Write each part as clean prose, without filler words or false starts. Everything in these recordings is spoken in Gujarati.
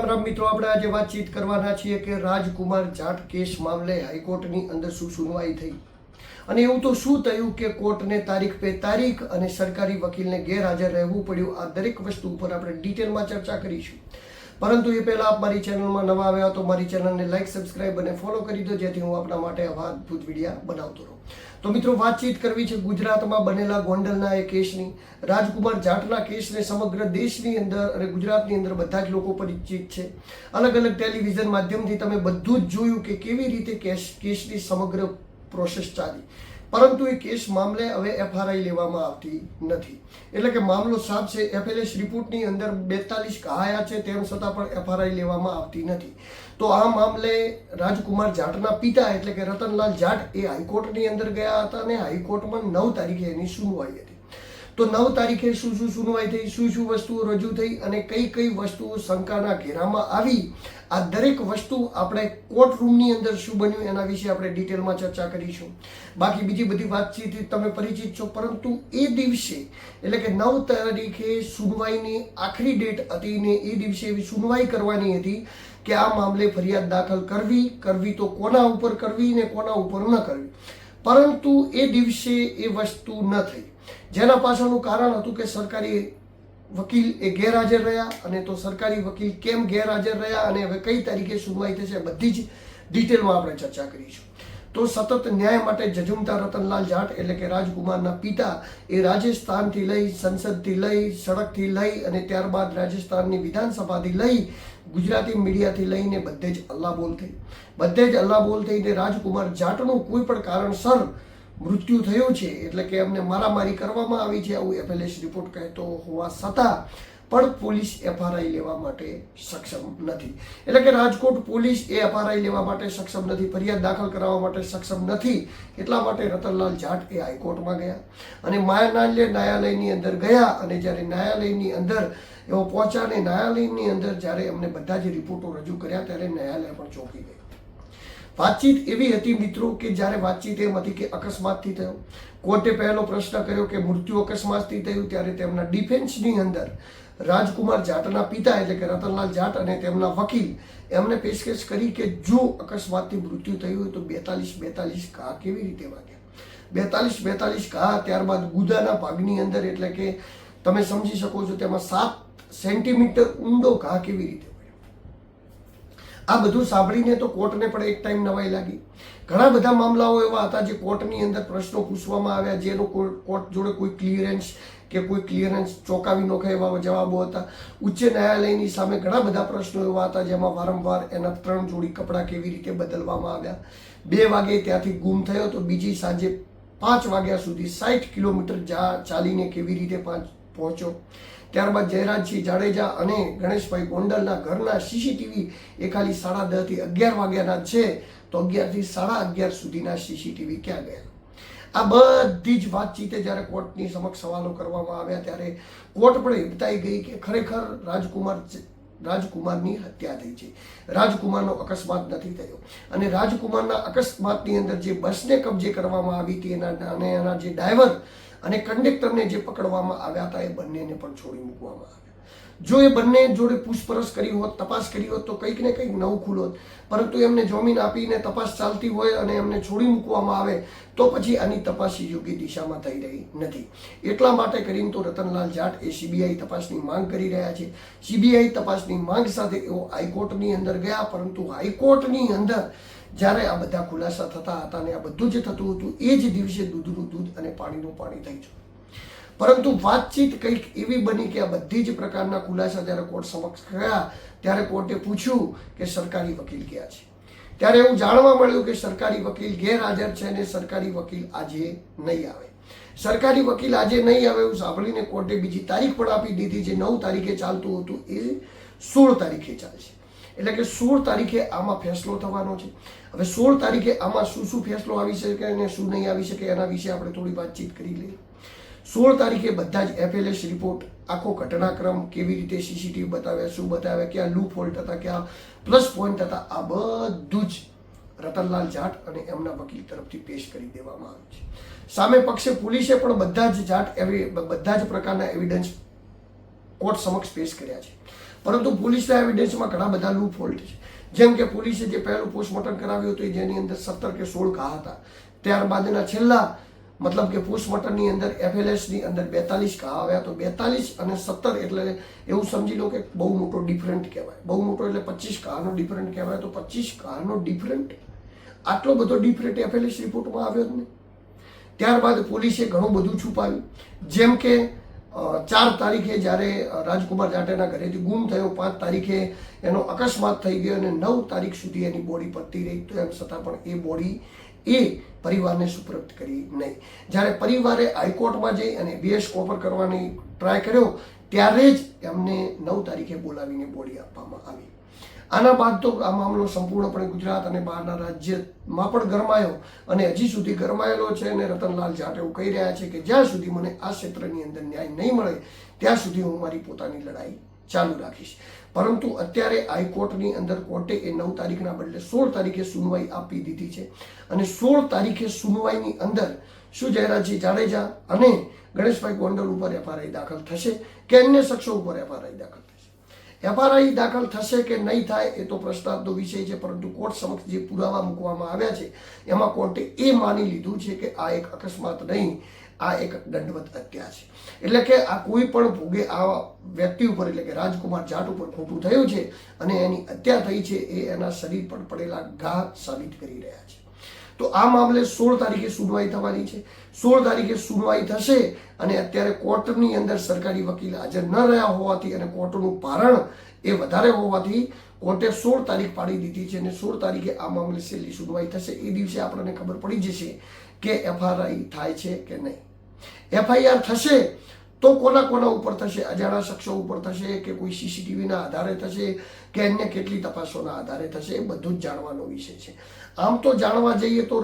રામ મિત્રો, આપણે આજે વાતચીત કરવાના છીએ કે રાજકુમાર જાટ કેસ મામલે હાઈકોર્ટની અંદર શું સુનવાઈ થઈ અને એવું તો શું થયું કે કોર્ટને તારીખ પે તારીખ અને સરકારી વકીલને ગેરહાજર રહેવું પડ્યું. આ દરેક વસ્તુ ઉપર આપણે ડિટેલમાં ચર્ચા કરીશું. પરંતુ એ પહેલાં આપ મારી ચેનલમાં નવા આવ્યા તો મારી ચેનલને લાઈક, સબસ્ક્રાઈબ અને ફોલો કરી દો, જેથી હું આપણા માટે આવા અદ્ભુત વિડીયા બનાવતો રહું. તો મિત્રો, વાતચીત કરવી છે ગુજરાતમાં બનેલા ગોંડલના એ કેસની. રાજકુમાર જાટના કેસને સમગ્ર દેશની અંદર અને ગુજરાતની અંદર બધા જ લોકો પરિચિત છે. અલગ અલગ ટેલિવિઝન માધ્યમથી તમે બધું જ જોયું કે કેવી રીતે કેસની સમગ્ર પ્રોસેસ ચાલી. પરંતુ એ કેસ મામલે હવે એફઆરઆઈ લેવામાં આવતી નથી. એટલે કે મામલો સાફ છે, એફએલએસ રિપોર્ટની અંદર 42 કહાયા છે, તેમ છતાં પણ એફઆરઆઈ લેવામાં આવતી નથી. તો આ મામલે રાજકુમાર જાટના પિતા એટલે કે રતનલાલ જાટ એ હાઈકોર્ટની અંદર ગયા હતા અને હાઈકોર્ટમાં 9 તારીખે એની સુનવાઈ હતી. તો 9 તારીખે શું શું સુનવાઈ થઈ, શું શું વસ્તુઓ રજૂ થઈ અને કઈ કઈ વસ્તુઓ શંકાના ઘેરામાં આવી, આ દરેક વસ્તુ આપણે કોર્ટ રૂમની અંદર શું બન્યું એના વિશે આપણે ડિટેલમાં ચર્ચા કરીશું. બાકી બીજી બધી વાતચીતથી તમે પરિચિત છો, પરંતુ એ દિવસે એટલે કે 9 તારીખે સુનવાઈની આખરી ડેટ હતી ને એ દિવસે એવી સુનવાઈ કરવાની હતી કે આ મામલે ફરિયાદ દાખલ કરવી તો કોના ઉપર કરવી ને કોના ઉપર ન કરવી. પરંતુ એ દિવસે એ વસ્તુ ન થઈ, જેના પાછળનું કારણ હતું કે સરકારી વકીલ એ ગેરહાજર રહ્યા. અને તો સરકારી વકીલ કેમ ગેરહાજર રહ્યા અને હવે કઈ તારીખે સુનવાઈ થશે બધી જ ડિટેલમાં આપણે ચર્ચા કરીશું. તો સતત ન્યાય માટે ઝઝુમતા રતનલાલ જાટ એટલે કે રાજકુમારના પિતા એ રાજસ્થાનથી લઈ, સંસદથી લઈ, સડકથી લઈ અને ત્યારબાદ રાજસ્થાનની વિધાનસભાથી લઈ, ગુજરાતી મીડિયાથી લઈને બધે જ અલ્લાબોલ થઈને રાજકુમાર જાટનું કોઈ પણ કારણસર મૃત્યુ થયું છે, એટલે કે એમને મારામારી કરવામાં આવી છે આવું એફએલએસ રિપોર્ટ કહેતો હોવા છતાં પણ પોલીસ એફઆરઆઈ લેવા માટે સક્ષમ નથી. એટલે કે રાજકોટ પોલીસ એ એફઆરઆઈ લેવા માટે સક્ષમ નથી, ફરિયાદ દાખલ કરાવવા માટે સક્ષમ નથી. એટલા માટે રતનલાલ જાટ એ હાઈકોર્ટમાં ગયા અને ન્યાયાલયની અંદર ગયા. અને જ્યારે ન્યાયાલયની અંદર એવો પહોંચ્યા અને ન્યાયાલયની અંદર જ્યારે એમને બધા જ રિપોર્ટો રજૂ કર્યા ત્યારે ન્યાયાલય પણ ચોંકી ગયું. વાતચીત એવી હતી મિત્રો કે જ્યારે વાતચીત એમ હતી કે અકસ્માતથી થયો. કોર્ટે પહેલો પ્રશ્ન કર્યો કે મૃત્યુ અકસ્માતથી થયું, ત્યારે તેમના ડિફેન્સની અંદર રાજકુમાર જાટના પિતા એટલે કે રતનલાલ જાટ અને તેમના વકીલ એમને પેશકશ કરી કે જો અકસ્માતથી મૃત્યુ થયું હોય તો 42 ઘા કેવી રીતે વાગ્યા. 42 ઘા, ત્યારબાદ ગુદાના ભાગની અંદર એટલે કે તમે સમજી શકો છો તેમાં 7 સેન્ટીમીટર ઊંડો ઘા કેવી રીતે. આ બધું સાંભળીને તો કોર્ટને પણ એક ટાઈમ નવાઈ લાગી. ઘણા બધા મામલાઓ એવા હતા જે કોર્ટની અંદર પ્રશ્નો પૂછવામાં આવ્યા, જેનો કોર્ટ જોડે કોઈ ક્લિયરન્સ ચોંકાવી નોખે એવા જવાબો હતા. ઉચ્ચ ન્યાયાલયની સામે ઘણા બધા પ્રશ્નો એવા હતા જેમાં વારંવાર એના 3 જોડી કપડાં કેવી રીતે બદલવામાં આવ્યા. 2 વાગે ત્યાંથી ગુમ થયો તો બીજી સાંજે 5 વાગ્યા સુધી 60 કિલોમીટર ચાલીને કેવી રીતે પહોંચ્યો. ત્યારબાદ જયરાજસિંહ જાડેજા અને ગણેશભાઈ ગોંડલના ઘરના સીસીટીવી એ ખાલી 10:30 થી 11 વાગ્યાના છે, તો 11 થી 11:30 સુધીના સીસીટીવી ક્યાં ગયા. આ બધી જ વાતચીતે જ્યારે કોર્ટની સમક્ષ સવાલો કરવામાં આવ્યા ત્યારે કોર્ટ પણ હિબતાઈ ગઈ કે ખરેખર રાજકુમારની હત્યા થઈ છે, રાજકુમારનો અકસ્માત નથી થયો. અને રાજકુમારના અકસ્માતની અંદર જે બસને કબજે કરવામાં આવી હતી એના જે ડ્રાઈવર અને કંડક્ટરને જે પકડવામાં આવ્યા હતા એ બંનેને પણ છોડી મૂકવામાં આવ્યા. જો એ બંને જોડે પૂછપરછ કરી હોત, તપાસ કરી હોત તો કંઈક ને કંઈક નવું ખુલ્લોત. પરંતુ એમને જામીન આપીને તપાસ ચાલતી હોય અને એમને છોડી મૂકવામાં આવે તો પછી આની તપાસ યોગ્ય દિશામાં થઈ રહી નથી. એટલા માટે કરીને તો રતનલાલ જાટ એ સીબીઆઈ તપાસની માંગ કરી રહ્યા છે. સીબીઆઈ તપાસની માંગ સાથે એઓ હાઈકોર્ટની અંદર ગયા, પરંતુ હાઈકોર્ટની અંદર જ્યારે આ બધા ખુલાસા થતા હતા ને આ બધું જે થતું હતું એ જ દિવસે દૂધનું દૂધ અને પાણીનું પાણી થઈ ગયું. પરંતુ વાતચીત કંઈક એવી બની કે આ બધી જ પ્રકારના ખુલાસા જ્યારે કોર્ટ સમક્ષ ગયા ત્યારે કોર્ટે પૂછ્યું કે સરકારી વકીલ ક્યાં છે. ત્યારે એવું જાણવા મળ્યું કે સરકારી વકીલ ગેરહાજર છે અને સરકારી વકીલ આજે નહીં આવે. સરકારી વકીલ આજે નહીં આવે એવું સાંભળીને કોર્ટે બીજી તારીખ પણ આપી દીધી. જે 9 તારીખે ચાલતું હતું એ 16 તારીખે ચાલશે. એટલે કે 16 તારીખે આમાં ફેસલો થવાનો છે. હવે 16 તારીખે આમાં શું ફેસલો આવી શકે અને શું નહીં આવી શકે એના વિશે આપણે થોડી વાતચીત કરી લઈએ. 16 તારીખે બધા જ એફએલએસ રિપોર્ટ, આખો ઘટનાક્રમ કેવી રીતે સીસીટીવી બતાવ્યા, શું બતાવ્યા, ક્યાં લૂપ હોલ્ટ હતા, ક્યાં પ્લસ પોઈન્ટ હતા, આ બધું જ રતનલાલ જાટ અને એમના વકીલ તરફથી પેશ કરી દેવામાં આવ્યું છે. સામે પક્ષે પોલીસે પણ બધા જ પ્રકારના એવિડન્સ કોર્ટ સમક્ષ પેશ કર્યા છે. પરંતુ પોલીસના એવિડન્સમાં ઘણા બધા લૂપ હોલ્ટ છે. જેમ કે પોલીસે જે પહેલું પોસ્ટમોર્ટમ કરાવ્યું હતું જેની અંદર 17 કે 16 ઘા હતા, ત્યારબાદના છેલ્લા મતલબ કે પોસ્ટમોર્ટમની અંદર FLSની અંદર 42 ઘા આવ્યા. તો 42 અને 17 એટલે એવું સમજી લો કે બહુ મોટો ડિફરન્ટ કહેવાય. બહુ મોટો એટલે 25 ઘાનો ડિફરન્ટ કહેવાય. તો 25 ઘાનો ડિફરન્ટ, આટલો બધો ડિફરન્ટ FLS રિપોર્ટમાં આવ્યો જ નહીં. ત્યારબાદ પોલીસે ઘણું બધું છુપાવ્યું. જેમ કે 4 તારીખે જ્યારે રાજકુમાર જાટેના ઘરેથી ગુમ થયો, 5 તારીખે એનો અકસ્માત થઈ ગયો અને 9 તારીખ સુધી એની બોડી પડતી રહી. તો એમ છતાં પણ એ બોડી એ પરિવારને સુપરત કરી નહીં. જ્યારે પરિવારે હાઈકોર્ટમાં જઈ અને બેસ કોપર કરવાની ટ્રાય કર્યો ત્યારે જ એમને 9 તારીખે બોલાવીને બોડી આપવામાં આવી. આના બાદ તો આ મામલો સંપૂર્ણપણે ગુજરાત અને બહારના રાજ્યમાં પણ ગરમાયો અને હજી સુધી ગરમાયેલો છે. અને રતનલાલ જાટ એવું કહી રહ્યા છે કે જ્યાં સુધી મને આ ક્ષેત્રની અંદર ન્યાય નહીં મળે ત્યાં સુધી હું મારી પોતાની લડાઈ ચાલુ રાખીશ. પરંતુ અત્યારે હાઈકોર્ટની અંદર કોર્ટે એ 9 તારીખના બદલે 16 તારીખે સુનવાઈ આપી દીધી છે. અને 16 તારીખે સુનવાઈની અંદર શું જયરાજસિંહ જાડેજા અને ગણેશભાઈ ગોંડલ ઉપર FRI દાખલ થશે કે અન્ય શખ્સો ઉપર FRI દાખલ થશે? FRI દાખલ થશે કે નહીં થાય એ તો પ્રશ્નાર્થનો વિષય છે. પરંતુ કોર્ટ સમક્ષ જે પુરાવા મૂકવામાં આવ્યા છે એમાં કોર્ટે એ માની લીધું છે કે આ એક અકસ્માત નહીં, આ એક દંડવત હત્યા છે. એટલે કે આ કોઈ પણ ભોગે આ વ્યક્તિ ઉપર એટલે કે રાજકુમાર જાટ ઉપર ખોટું થયું છે અને એની હત્યા થઈ છે એ એના શરીર પર પડેલા ઘા સાબિત કરી રહ્યા છે. તો આ મામલે 16 તારીખે સુનવાઈ થવાની છે. 16 તારીખે સુનવાઈ થશે અને અત્યારે કોર્ટની અંદર સરકારી વકીલ હાજર ન રહ્યા હોવાથી અને કોર્ટનું ભારણ એ વધારે હોવાથી કોર્ટે 16 તારીખ પાડી દીધી છે. અને 16 તારીખે આ મામલે છેલ્લી સુનવાઈ થશે. એ દિવસે આપણને ખબર પડી જશે કે FRI થાય છે કે નહીં. FIR થશે તો કોના કોના ઉપર થશે? અજાણા શખ્સો ઉપર થશે કે કોઈ CCTVના આધારે થશે કે અન્ય કેટલી તપાસોના આધારે થશે? એ બધું જ જાણવાનો વિષય છે. આમ તો જાણવા જઈએ તો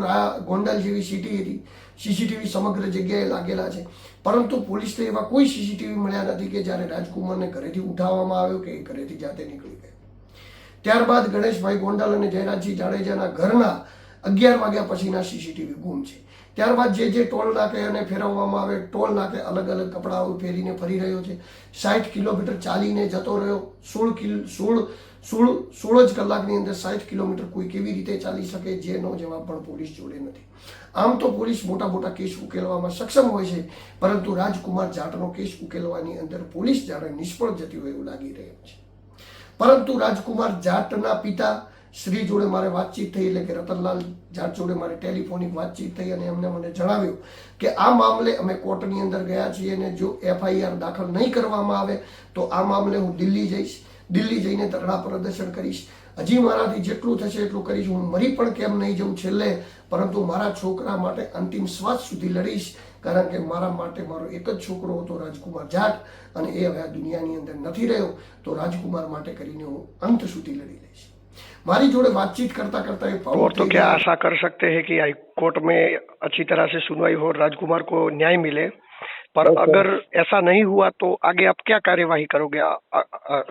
ગોંડલ જેવી સિટી હતી, CCTV સમગ્ર જગ્યાએ લાગેલા છે. પરંતુ પોલીસને એવા કોઈ CCTV મળ્યા નથી કે જ્યારે રાજકુમારને ઘરેથી ઉઠાવવામાં આવ્યો કે એ ઘરેથી જાતે નીકળી ગયો. ત્યારબાદ ગણેશભાઈ ગોંડલ અને જયરાજસિંહ જાડેજાના ઘરના 11 વાગ્યા પછીના CCTV ગુમ છે. ત્યારબાદ જે ટોલ નાકે અને ફેરવવામાં આવે, ટોલ નાકે અલગ અલગ કપડાઓ પહેરીને ફરી રહ્યો છે. 60 કિલોમીટર ચાલીને જતો રહ્યો. 16 જ કલાકની અંદર 60 કિલોમીટર કોઈ કેવી રીતે ચાલી શકે? જેનો જવાબ પણ પોલીસ જોડે નથી. આમ તો પોલીસ મોટા મોટા કેસ ઉકેલવામાં સક્ષમ હોય છે, પરંતુ રાજકુમાર જાટનો કેસ ઉકેલવાની અંદર પોલીસ જાણે નિષ્ફળ જતી હોય એવું લાગી રહ્યું છે. પરંતુ રાજકુમાર જાટના પિતા શ્રી જોડે મારે વાતચીત થઈ, એટલે કે રતનલાલ જાટ જોડે મારે ટેલિફોનિક વાતચીત થઈ અને એમને મને જણાવ્યું કે આ મામલે અમે કોર્ટની અંદર ગયા છીએ અને જો FIR દાખલ નહીં કરવામાં આવે તો આ મામલે હું દિલ્હી જઈશ. દિલ્હી જઈને ધરણા પ્રદર્શન કરીશ. હજી મારાથી જેટલું થશે એટલું કરીશ. હું મરી પણ કેમ નહીં જઉં છેલ્લે, પરંતુ મારા છોકરા માટે અંતિમ શ્વાસ સુધી લડીશ. કારણ કે મારા માટે મારો એક જ છોકરો હતો રાજકુમાર જાટ અને એ હવે આ દુનિયાની અંદર નથી રહ્યો. તો રાજકુમાર માટે કરીને હું અંત સુધી લડી લઈશ. મારી જોડે बातचीत करता करता और तो क्या आशा कर सकते हैं कि हाई कोर्ट में अच्छी तरह से सुनवाई हो, राजकुमार को न्याय मिले, पर अगर ऐसा नहीं हुआ तो आगे आप क्या कार्यवाही करोगे?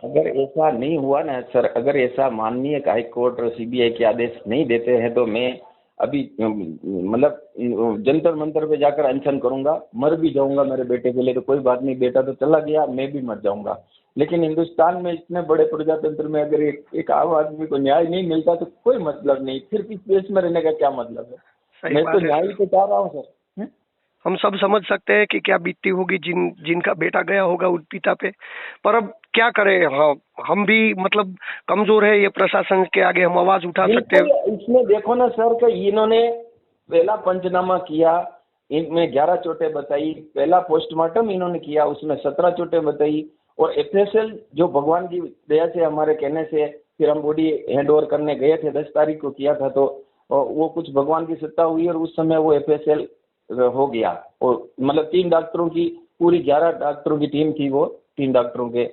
अगर ऐसा नहीं हुआ ना सर, अगर ऐसा माननीय हाई कोर्ट और CBI के आदेश नहीं देते हैं तो मैं अभी मतलब जंतर मंतर पे जाकर अनशन करूंगा. मर भी जाऊंगा मेरे बेटे के लिए तो कोई बात नहीं, बेटा तो चला गया, मैं भी मर जाऊंगा. लेकिन हिंदुस्तान में इतने बड़े प्रजातंत्र में अगर एक आम आदमी को न्याय नहीं मिलता तो कोई मतलब नहीं, फिर इस देश में रहने का क्या मतलब है? मैं तो न्याय तो चाह रहा हूँ सर. हम सब समझ सकते हैं कि क्या बीतती होगी जिनका बेटा गया होगा उस पिता पे, पर अब क्या करें? हाँ, हम भी मतलब कमजोर है, ये प्रशासन के आगे हम आवाज उठा सकते हैं. इसमें देखो ना सर कि इन्होंने पहला पंचनामा किया, इनमें 11 चोटें बताई. पहला पोस्टमार्टम इन्होंने किया, उसमें 17 चोटें बताई. और FSL जो भगवान की दया से हमारे कहने से फिर हम बॉडी हैंड ओवर करने गए थे, 10 तारीख को किया था, तो वो कुछ भगवान की सत्ता हुई और उस समय वो FSL हो गया. और मतलब 3 डॉक्टरों की पूरी 11 डॉक्टरों की टीम थी, वो 3 डॉक्टरों के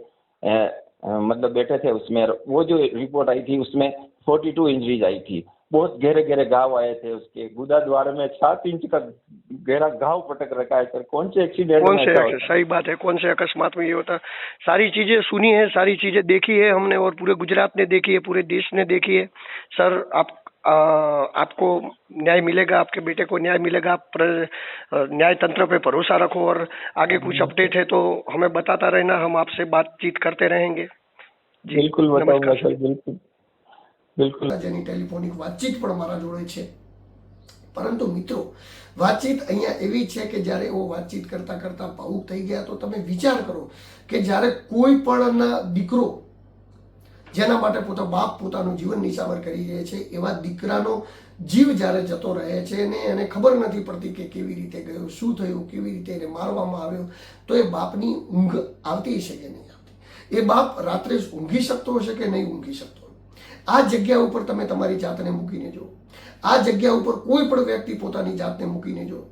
मतलब बैठे थे उसमें. वो जो रिपोर्ट आई थी उसमें 42 इंजरीज आई थी. बहुत गहरे गहरे घाव आए थे उसके. गुदा द्वार में 7 इंच का गहरा घाव पटक रखा है सर. कौन से एक्सीडेंट में? सही बात है, कौन से अकस्मात में ये होता? सारी चीजें सुनी है, सारी चीजें देखी है हमने और पूरे गुजरात ने देखी है, पूरे देश ने देखी है. सर आपको न्याय मिलेगा, आपके बेटे को न्याय मिलेगा. आप न्याय तंत्र पे भरोसा रखो और आगे कुछ अपडेट है तो हमें बताता रहना, हम आपसे बातचीत करते रहेंगे. જી, बिल्कुल बताऊंगा नमस्कार। सर, बिल्कुल बिल्कुल। જેની ટેલિફોનિક વાતચીત પણ મારા જોડે છે. પરંતુ મિત્રો, વાતચીત અહીંયા એવી છે કે જ્યારે એવો વાતચીત કરતા કરતા ભાવુક થઈ ગયા તો તમે વિચાર કરો કે જ્યારે કોઈ પણ દીકરો જેના માટે બાપ પોતાનું જીવન નિશાવર કરી રહે છે એવા દીકરાનો જીવ જ્યારે જતો રહે છે ને એને ખબર નથી પડતી કે કેવી રીતે ગયો, શું થયું, કેવી રીતે એને મારવામાં આવ્યો, તો એ બાપની ઊંઘ આવતી હશે કે નહીં આવતી? એ બાપ રાત્રે ઊંઘી શકતો હશે કે નહીં ઊંઘી શકતો? આ જગ્યા ઉપર તમે તમારી જાતને મૂકીને જુઓ. આ જગ્યા ઉપર કોઈ પણ વ્યક્તિ પોતાની જાતને મૂકીને જુઓ.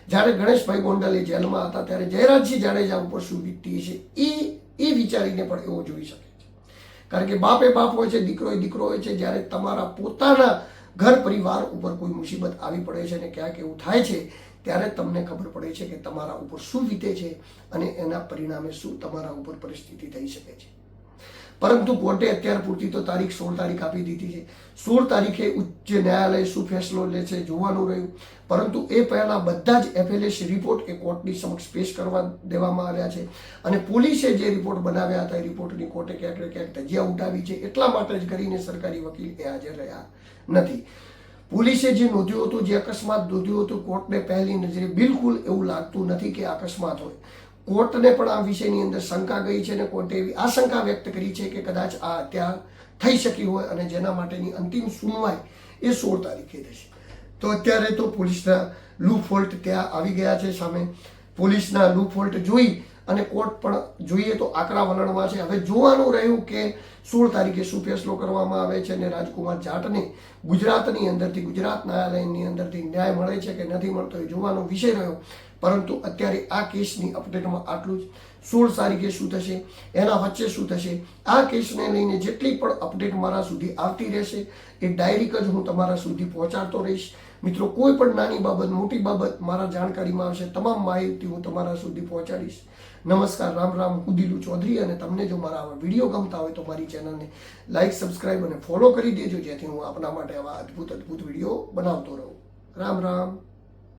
જ્યારે ગણેશભાઈ ગોંડલ એ જેલમાં હતા ત્યારે જયરાજસિંહ જાડેજા ઉપર શું વીતતી હશે એ વિચારીને પણ એવો જોઈ શકે છે. કારણ કે બાપ એ બાપ હોય છે, દીકરો એ દીકરો હોય છે. જ્યારે તમારા પોતાના ઘર પરિવાર ઉપર કોઈ મુસીબત આવી પડે છે અને ક્યાંક એવું થાય છે ત્યારે તમને ખબર પડે છે કે તમારા ઉપર શું વીતે છે અને એના પરિણામે શું તમારા ઉપર પરિસ્થિતિ થઈ શકે છે. પરંતુ કોર્ટે અત્યાર પૂરતી તો તારીખ 16 તારીખ આપી દીધી છે. 16 તારીખે ઉચ્ચ ન્યાયાલય શું ફેસલો લે છે જોવાનું રહ્યું. પરંતુ એ પહેલા બધા જ FLS રિપોર્ટ એ કોર્ટની સમક્ષ પેશ કરવા દેવામાં આવ્યા છે અને પોલીસે જે રિપોર્ટ બનાવ્યા હતા એ રિપોર્ટની કોર્ટે ક્યાંક ને ક્યાંક ધજિયા ઉઠાવી છે. એટલા માટે જ કરીને સરકારી વકીલ એ હાજર રહ્યા નથી. પોલીસે જે નોંધ્યું હતું, જે અકસ્માત નોંધ્યું હતું, કોર્ટને પહેલી નજરે બિલકુલ એવું લાગતું નથી કે અકસ્માત હોય. કોર્ટને પણ આ વિષયની અંદર શંકા ગઈ છે અને કોર્ટે એવી આશંકા વ્યક્ત કરી છે કે કદાચ આ હત્યા થઈ શકી હોય અને જેના માટેની અંતિમ સુનવાઈ એ 16 તારીખે થશે. તો અત્યારે તો પોલીસના લૂપ ફોલ્ટ ત્યાં આવી ગયા છે સામે. પોલીસના લૂપ ફોલ્ટ જોઈ અને કોર્ટ પણ જોઈએ તો આકરા વલણમાં છે. હવે જોવાનું રહ્યું કે 16 તારીખે શું ફેસલો કરવામાં આવે છે અને રાજકુમાર જાટને ગુજરાતની અંદરથી, ગુજરાત ન્યાયાલયની અંદરથી ન્યાય મળે છે કે નથી મળતો એ જોવાનો વિષય રહ્યો. પરંતુ અત્યારે આ કેસની અપડેટમાં આટલું જ. 16 તારીખે શું થશે, એના વચ્ચે શું થશે, આ કેસને લઈને જેટલી પણ અપડેટ મારા સુધી આવતી રહેશે એ ડાયરેક્ટ જ હું તમારા સુધી પહોંચાડતો રહીશ. મિત્રો, કોઈ પણ નાની બાબત, મોટી બાબત મારા જાણકારીમાં આવશે, તમામ માહિતી હું તમારા સુધી પહોંચાડીશ. નમસ્કાર, રામ રામ. હું દિલુ ચૌધરી અને તમને જો મારા આવા વિડીયો ગમતા હોય તો મારી ચેનલને લાઈક, સબસ્ક્રાઈબ અને ફોલો કરી દેજો જેથી હું આપના માટે આવા અદ્ભુત વિડીયો બનાવતો રહું. રામ રામ.